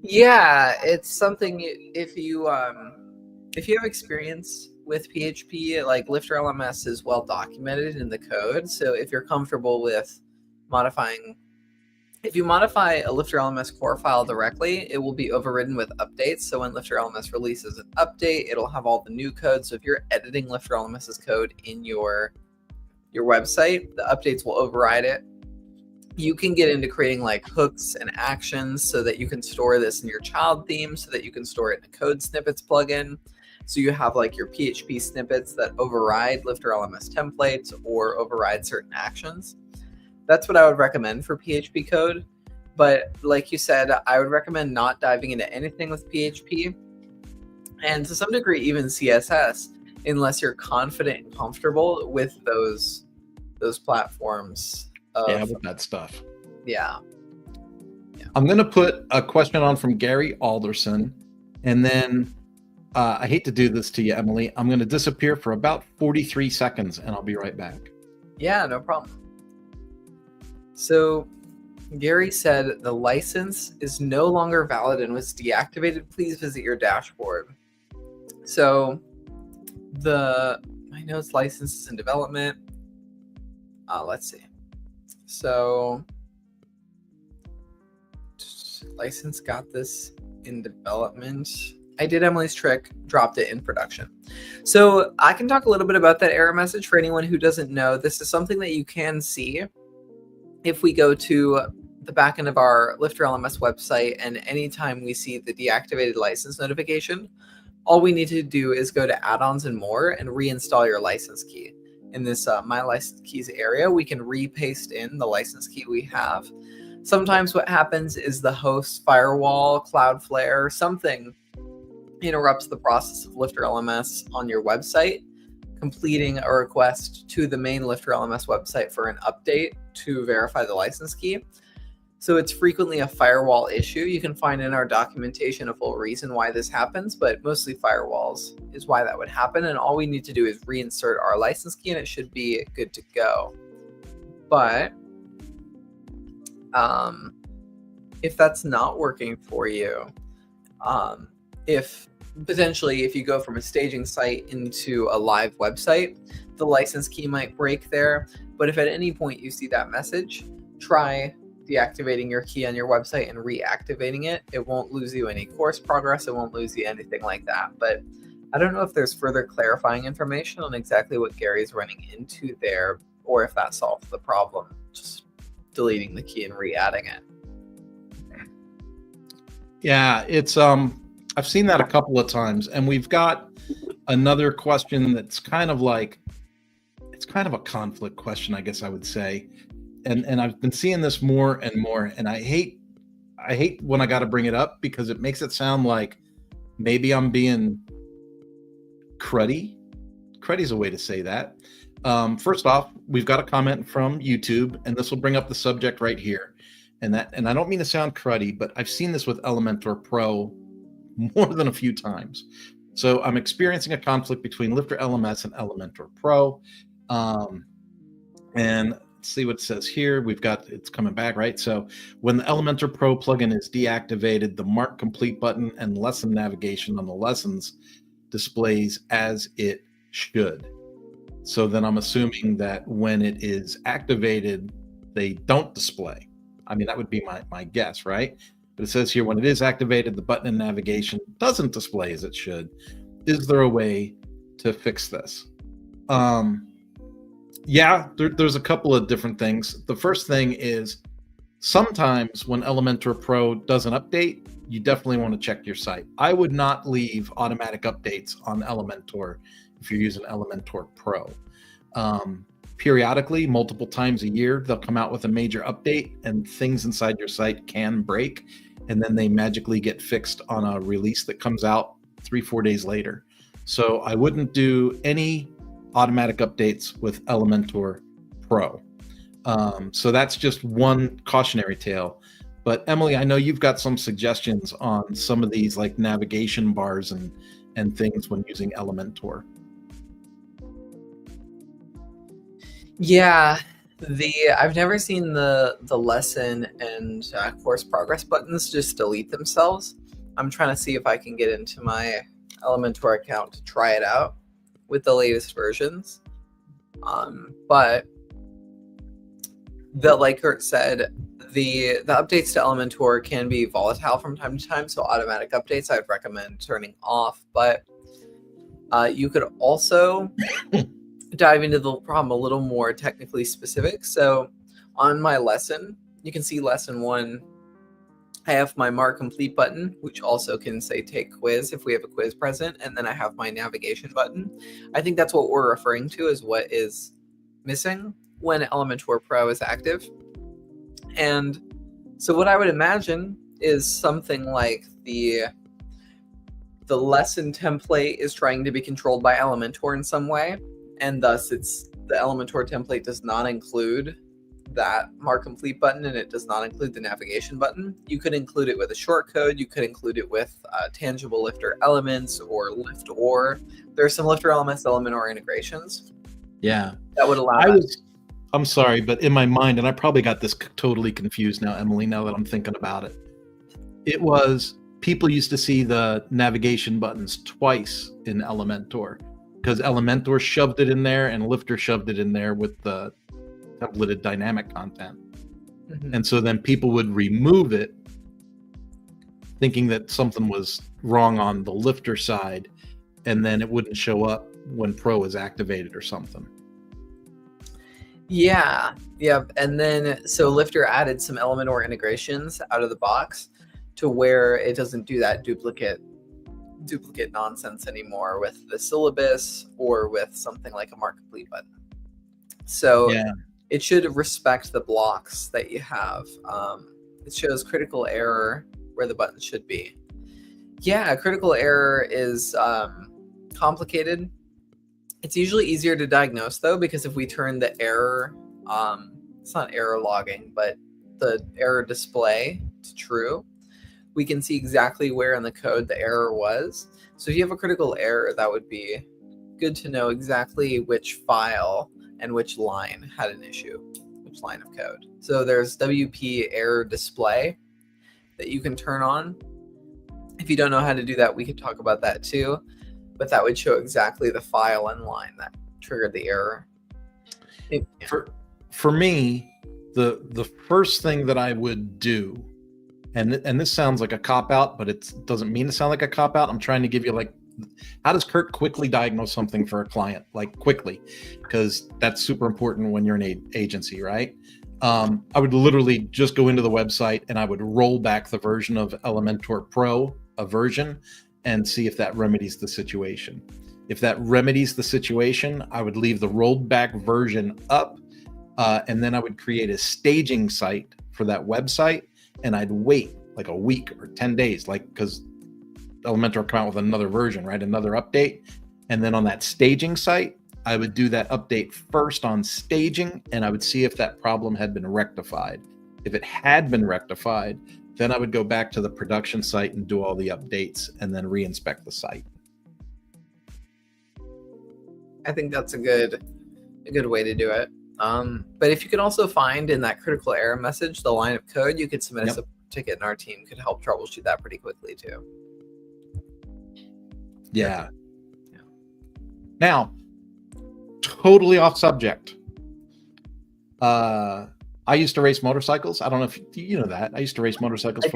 B: Yeah, it's something. If you have experience with PHP, like LifterLMS is well documented in the code. So if you're comfortable with if you modify a LifterLMS core file directly, it will be overridden with updates. So when LifterLMS releases an update, it'll have all the new code. So if you're editing LifterLMS's code in your website, the updates will override it. You can get into creating like hooks and actions so that you can store this in your child theme, so that you can store it in a code snippets plugin. So you have like your PHP snippets that override LifterLMS templates or override certain actions. That's what I would recommend for PHP code. But like you said, I would recommend not diving into anything with PHP, and to some degree even CSS, unless you're confident and comfortable with those platforms.
A: With that stuff.
B: Yeah.
A: I'm going to put a question on from Gary Alderson, and then I hate to do this to you, Emily. I'm going to disappear for about 43 seconds, and I'll be right back.
B: Yeah, no problem. So Gary said the license is no longer valid and was deactivated. Please visit your dashboard. So my my notes, licenses in development. Let's see. So license got this in development. I did Emily's trick, dropped it in production. So I can talk a little bit about that error message for anyone who doesn't know. This is something that you can see if we go to the back end of our LifterLMS website, and anytime we see the deactivated license notification, all we need to do is go to add-ons and more and reinstall your license key. In this My License Keys area, we can repaste in the license key we have. Sometimes what happens is the host firewall, Cloudflare, something interrupts the process of LifterLMS on your website, completing a request to the main LifterLMS website for an update to verify the license key. So it's frequently a firewall issue. You can find in our documentation a full reason why this happens, but mostly firewalls is why that would happen. And all we need to do is reinsert our license key and it should be good to go. But if that's not working for you, if you go from a staging site into a live website, the license key might break there. But if at any point you see that message, try deactivating your key on your website and reactivating it. It won't lose you any course progress. It won't lose you anything like that. But I don't know if there's further clarifying information on exactly what Gary's running into there, or if that solves the problem, just deleting the key and re-adding it.
A: Yeah, it's I've seen that a couple of times, and we've got another question that's kind of like, it's kind of a conflict question, I guess I would say. And I've been seeing this more and more, and I hate when I got to bring it up because it makes it sound like maybe I'm being cruddy. Cruddy's a way to say that. First off, we've got a comment from YouTube, and this will bring up the subject right here. And I don't mean to sound cruddy, but I've seen this with Elementor Pro more than a few times. So I'm experiencing a conflict between LifterLMS and Elementor Pro. And let's see what it says here. It's coming back, right? So when the Elementor Pro plugin is deactivated, the Mark Complete button and lesson navigation on the lessons displays as it should. So then I'm assuming that when it is activated, they don't display. I mean, that would be my guess, right? But it says here, when it is activated, the button and navigation doesn't display as it should. Is there a way to fix this? Yeah, there's a couple of different things. The first thing is sometimes when Elementor Pro does an update, you definitely want to check your site. I would not leave automatic updates on Elementor if you're using Elementor Pro. Periodically, multiple times a year, they'll come out with a major update and things inside your site can break, and then they magically get fixed on a release that comes out 3-4 days later. So I wouldn't do any automatic updates with Elementor Pro. So that's just one cautionary tale. But Emily, I know you've got some suggestions on some of these like navigation bars and things when using Elementor.
B: Yeah, I've never seen the lesson and course progress buttons just delete themselves. I'm trying to see if I can get into my Elementor account to try it out with the latest versions. But like Kurt said, the updates to Elementor can be volatile from time to time, so automatic updates I'd recommend turning off. But you could also dive into the problem a little more technically specific. So on my lesson, you can see lesson 1, I have my Mark Complete button, which also can say take quiz if we have a quiz present, and then I have my navigation button. I think that's what we're referring to as what is missing when Elementor Pro is active. And so what I would imagine is something like the lesson template is trying to be controlled by Elementor in some way, and thus the Elementor template does not include that Mark Complete button, and it does not include the navigation button. You could include it with a shortcode. You could include it with tangible Lifter elements or LiftOr. There are some LifterLMS Elementor integrations.
A: Yeah,
B: that would allow.
A: I'm sorry, but in my mind, and I probably got this totally confused now, Emily. Now that I'm thinking about it, it was people used to see the navigation buttons twice in Elementor. because Elementor shoved it in there and Lifter shoved it in there with the templated dynamic content. And so then people would remove it thinking that something was wrong on the Lifter side, and then it wouldn't show up when Pro is activated or something.
B: Yeah. And then so Lifter added some Elementor integrations out of the box to where it doesn't do that duplicate nonsense anymore with the syllabus or with something like a mark complete button. So it should respect the blocks that you have. It shows critical error where the button should be. Yeah, critical error is complicated. It's usually easier to diagnose though, because if we turn the error, it's not error logging, but the error display to true, we can see exactly where in the code the error was. So if you have a critical error, that would be good to know exactly which file and which line had an issue, which line of code. So there's WP error display that you can turn on. If you don't know how to do that, we could talk about that too, but that would show exactly the file and line that triggered the error.
A: For me, the first thing that I would do, and this sounds like a cop-out, but it doesn't mean to sound like a cop-out. I'm trying to give you like, how does Kurt quickly diagnose something for a client? Like quickly, because that's super important when you're an agency, right? I would literally just go into the website and I would roll back the version of Elementor Pro, a version, and see if that remedies the situation. If that remedies the situation, I would leave the rolled back version up, and then I would create a staging site for that website, and I'd wait like a week or 10 days, like, because Elementor will come out with another version, right? Another update. And then on that staging site, I would do that update first on staging, and I would see if that problem had been rectified. If it had been rectified, then I would go back to the production site and do all the updates and then re-inspect the site.
B: I think that's a good way to do it. But if you can also find in that critical error message the line of code, you could submit a ticket, and our team could help troubleshoot that pretty quickly too.
A: Yeah. Now, totally off subject. I used to race motorcycles. I don't know if you know that. I used to race motorcycles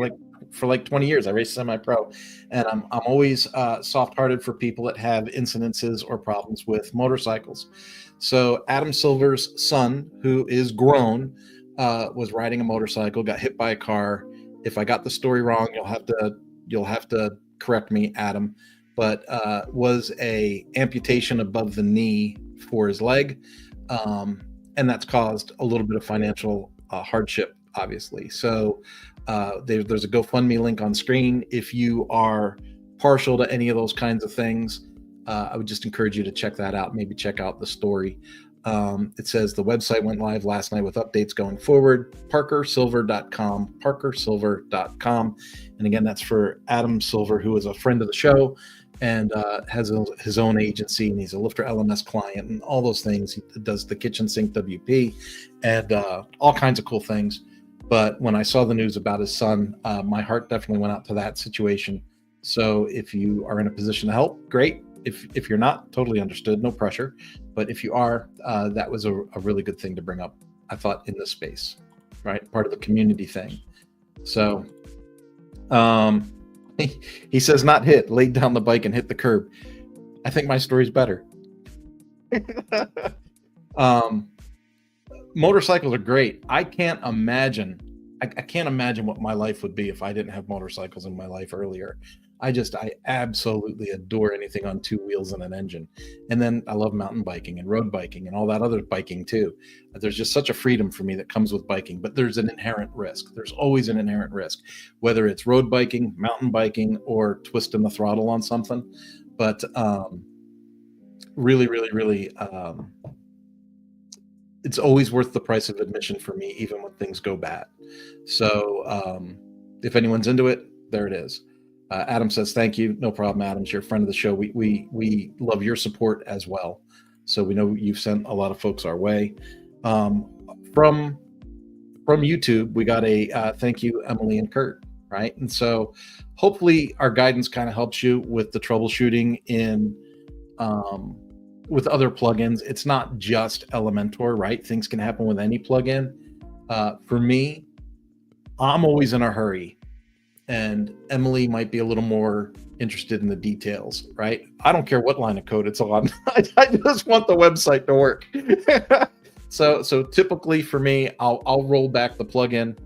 A: for like 20 years. I raced semi-pro, and I'm always soft-hearted for people that have incidences or problems with motorcycles. So Adam Silver's son, who is grown, was riding a motorcycle, got hit by a car. If I got the story wrong, you'll have to correct me, Adam. But was a amputation above the knee for his leg, and that's caused a little bit of financial hardship, obviously. So there's a GoFundMe link on screen. If you are partial to any of those kinds of things, I would just encourage you to check that out. Maybe check out the story. It says the website went live last night with updates going forward. ParkerSilver.com, ParkerSilver.com. And again, that's for Adam Silver, who is a friend of the show and has his own agency, and he's a LifterLMS client and all those things. He does the kitchen sink WP and all kinds of cool things. But when I saw the news about his son, my heart definitely went out to that situation. So if you are in a position to help, great. If you're not, totally understood, no pressure. But if you are, that was a really good thing to bring up, I thought, in this space, right? Part of the community thing. So he says, not hit, laid down the bike and hit the curb. I think my story's better. Motorcycles are great. I can't imagine what my life would be if I didn't have motorcycles in my life earlier. I absolutely adore anything on two wheels and an engine. And then I love mountain biking and road biking and all that other biking too. There's just such a freedom for me that comes with biking, but there's an inherent risk. There's always an inherent risk, whether it's road biking, mountain biking, or twisting the throttle on something. But really, it's always worth the price of admission for me, even when things go bad. So if anyone's into it, there it is. Adam says, thank you. No problem, Adam. You're a friend of the show. We love your support as well. So we know you've sent a lot of folks our way. From YouTube, we got a thank you, Emily and Kurt, right? And so hopefully our guidance kind of helps you with the troubleshooting in with other plugins, it's not just Elementor, right? Things can happen with any plugin. For me, I'm always in a hurry, and Emily might be a little more interested in the details, right? I don't care what line of code it's on. I just want the website to work. So typically for me, I'll roll back the plugin.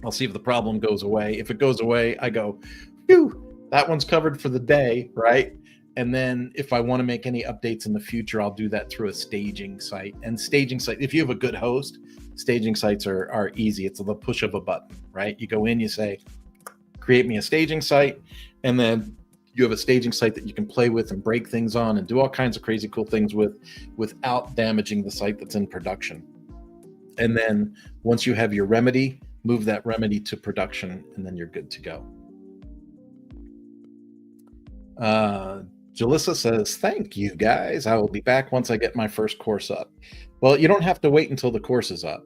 A: I'll see if the problem goes away. If it goes away, I go, phew, that one's covered for the day, right? And then if I want to make any updates in the future, I'll do that through a staging site. And staging site, if you have a good host, staging sites are easy. It's the push of a button, right? You go in, you say, create me a staging site, and then you have a staging site that you can play with and break things on and do all kinds of crazy cool things with without damaging the site that's in production. And then once you have your remedy, move that remedy to production, and then you're good to go. Jalissa says, thank you guys. I will be back once I get my first course up. Well, you don't have to wait until the course is up.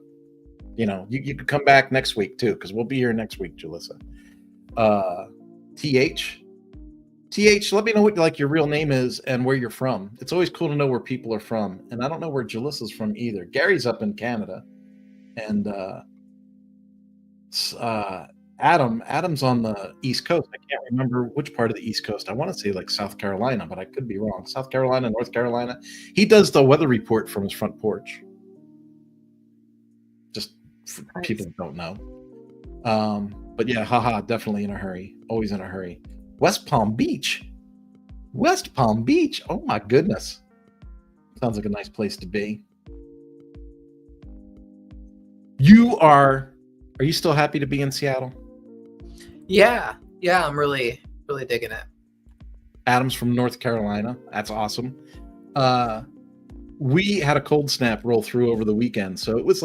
A: You know, you could come back next week too, because we'll be here next week, Jalissa. TH, let me know what like your real name is and where you're from. It's always cool to know where people are from. And I don't know where Jalissa's from either. Gary's up in Canada. And Adam's on the East Coast. I can't remember which part of the East Coast. I want to say like South Carolina, but I could be wrong. South Carolina, North Carolina. He does the weather report from his front porch. Just for people that don't know. But yeah, haha, definitely in a hurry. Always in a hurry. West Palm Beach. West Palm Beach. Oh my goodness. Sounds like a nice place to be. Are you still happy to be in Seattle?
B: Yeah, I'm really digging it.
A: Adam's from North Carolina. That's awesome. We had a cold snap roll through over the weekend, so it was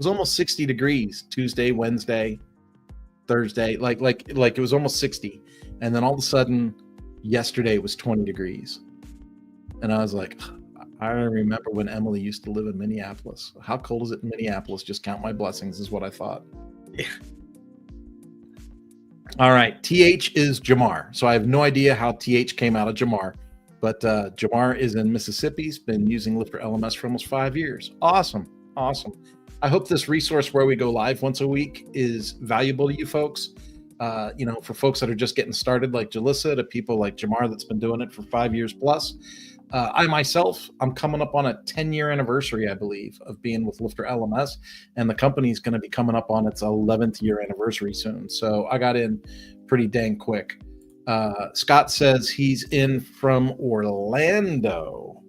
A: almost 60 degrees Tuesday, Wednesday, Thursday, like it was almost 60, and then all of a sudden yesterday it was 20 degrees, and I was like, I remember when Emily used to live in Minneapolis. How cold is it in Minneapolis? Just count my blessings is what I thought.
B: Yeah.
A: All right, TH is Jamar. So I have no idea how TH came out of Jamar, but Jamar is in Mississippi. He's been using LifterLMS for almost 5 years. Awesome. I hope this resource where we go live once a week is valuable to you folks. For folks that are just getting started like Jalissa, to people like Jamar that's been doing it for 5 years plus. I myself, I'm coming up on a 10-year anniversary, I believe, of being with LifterLMS, and the company's going to be coming up on its 11th year anniversary soon. So I got in pretty dang quick. Scott says he's in from Orlando.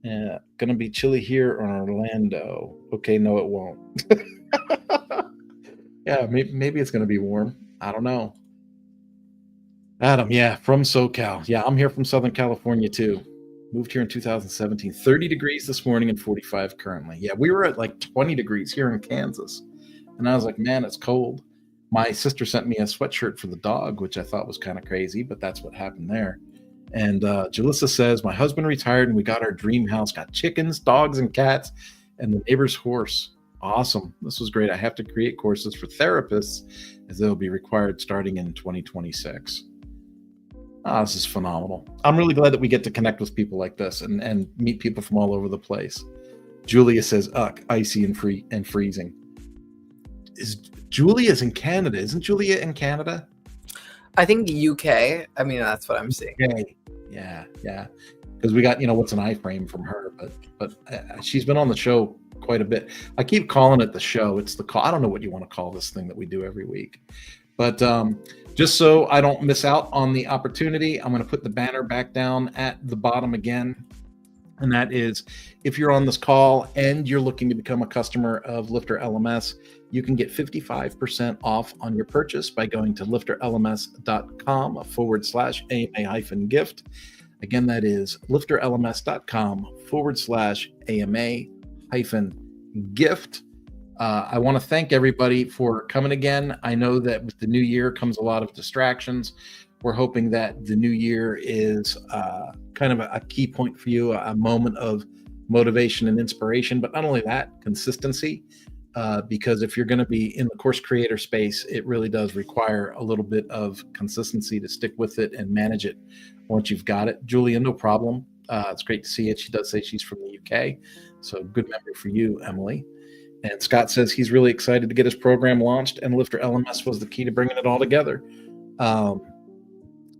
A: Yeah, going to be chilly here in Orlando. Okay, no, it won't. Yeah, maybe it's going to be warm. I don't know. Adam, yeah, from SoCal. Yeah, I'm here from Southern California too. Moved here in 2017. 30 degrees this morning and 45 currently. Yeah, we were at like 20 degrees here in Kansas. And I was like, man, it's cold. My sister sent me a sweatshirt for the dog, which I thought was kind of crazy, but that's what happened there. And Jalissa says, my husband retired and we got our dream house, got chickens, dogs, and cats, and the neighbor's horse. Awesome. This was great. I have to create courses for therapists as they'll be required starting in 2026. This is phenomenal. I'm really glad that we get to connect with people like this and meet people from all over the place. Julia says, icy and freezing. Julia's in Canada. Isn't Julia in Canada?
B: I think UK. I mean, that's what I'm seeing.
A: Okay. Yeah. Because we got, what's an iframe from her, but she's been on the show quite a bit. I keep calling it the show. It's the call. I don't know what you want to call this thing that we do every week. But just so I don't miss out on the opportunity, I'm going to put the banner back down at the bottom again. And that is, if you're on this call and you're looking to become a customer of LifterLMS, you can get 55% off on your purchase by going to lifterlms.com/AMA-gift. Again, that is lifterlms.com/AMA-gift. I want to thank everybody for coming again. I know that with the new year comes a lot of distractions. We're hoping that the new year is kind of a key point for you, a moment of motivation and inspiration, but not only that, consistency. Because if you're going to be in the course creator space, it really does require a little bit of consistency to stick with it and manage it once you've got it. Julia, no problem. It's great to see it. She does say she's from the UK. So good memory for you, Emily. And Scott says he's really excited to get his program launched, and LifterLMS was the key to bringing it all together.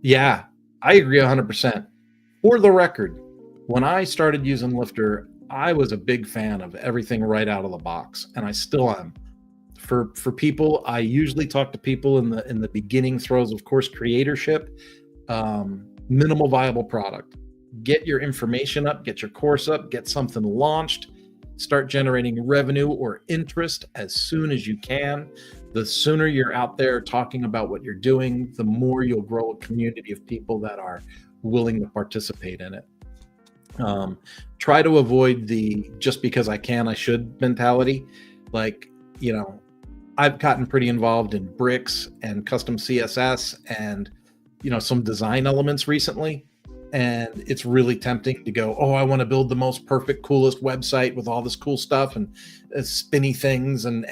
A: Yeah, I agree 100%. For the record, when I started using Lifter, I was a big fan of everything right out of the box, and I still am. For people, I usually talk to people in the beginning throes of course creatorship, minimal viable product. Get your information up, get your course up, get something launched, start generating revenue or interest as soon as you can. The sooner you're out there talking about what you're doing, the more you'll grow a community of people that are willing to participate in it. Try to avoid the just because I can, I should mentality. Like, I've gotten pretty involved in bricks and custom CSS and, some design elements recently. And it's really tempting to go, oh, I want to build the most perfect, coolest website with all this cool stuff and spinny things and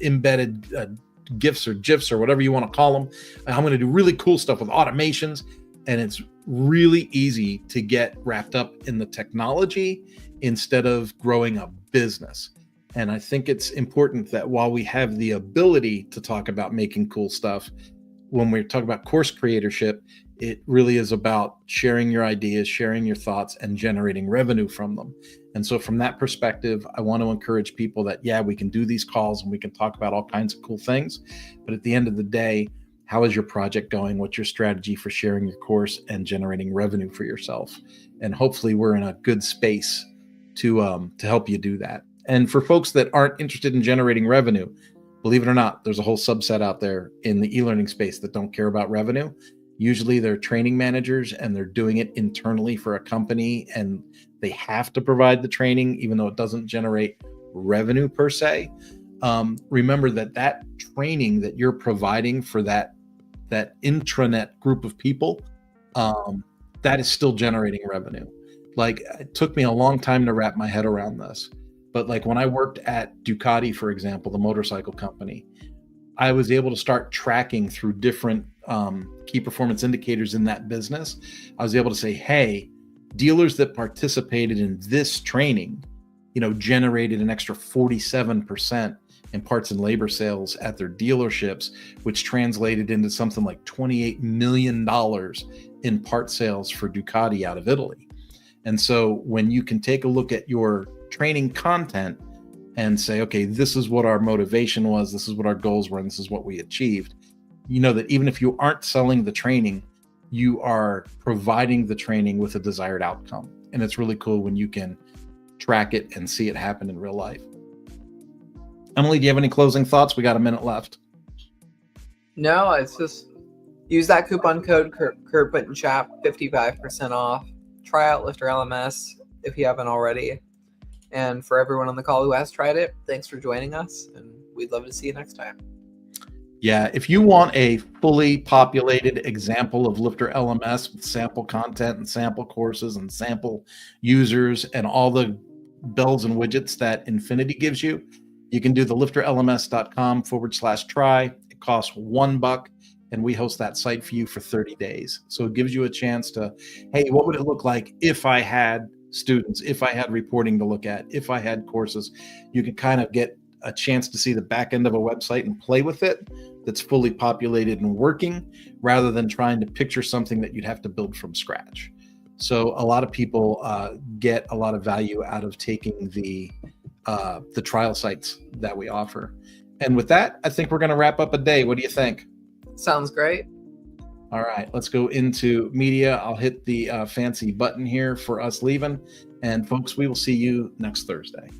A: embedded GIFs or GIFs or whatever you want to call them. I'm going to do really cool stuff with automations. And it's really easy to get wrapped up in the technology instead of growing a business. And I think it's important that while we have the ability to talk about making cool stuff, when we talk about course creatorship, it really is about sharing your ideas, sharing your thoughts, and generating revenue from them. And so from that perspective, I want to encourage people that, yeah, we can do these calls and we can talk about all kinds of cool things. But at the end of the day, how is your project going? What's your strategy for sharing your course and generating revenue for yourself? And hopefully we're in a good space to help you do that. And for folks that aren't interested in generating revenue, believe it or not, there's a whole subset out there in the e-learning space that don't care about revenue. Usually they're training managers and they're doing it internally for a company, and they have to provide the training, even though it doesn't generate revenue per se. Remember that training that you're providing for that intranet group of people, that is still generating revenue. Like, it took me a long time to wrap my head around this. But like when I worked at Ducati, for example, the motorcycle company, I was able to start tracking through different key performance indicators in that business. I was able to say, hey, dealers that participated in this training, generated an extra 47% in parts and labor sales at their dealerships, which translated into something like $28 million in part sales for Ducati out of Italy. And so when you can take a look at your training content and say, okay, this is what our motivation was, this is what our goals were, and this is what we achieved, that even if you aren't selling the training, you are providing the training with a desired outcome. And it's really cool when you can track it and see it happen in real life. Emily, do you have any closing thoughts? We got a minute left.
B: No, it's just use that coupon code Kurt put in chat, 55% off. Try out LifterLMS if you haven't already. And for everyone on the call who has tried it, thanks for joining us, and we'd love to see you next time.
A: Yeah, if you want a fully populated example of LifterLMS with sample content and sample courses and sample users and all the bells and widgets that Infinity gives you, you can do the lifterlms.com/try. It costs $1, and we host that site for you for 30 days. So it gives you a chance to, hey, what would it look like if I had students, if I had reporting to look at, if I had courses? You can kind of get a chance to see the back end of a website and play with it that's fully populated and working, rather than trying to picture something that you'd have to build from scratch. So a lot of people get a lot of value out of taking the trial sites that we offer. And with that, I think we're going to wrap up a day. What do you think?
B: Sounds great.
A: All right, let's go into media. I'll hit the fancy button here for us leaving. And folks, we will see you next Thursday.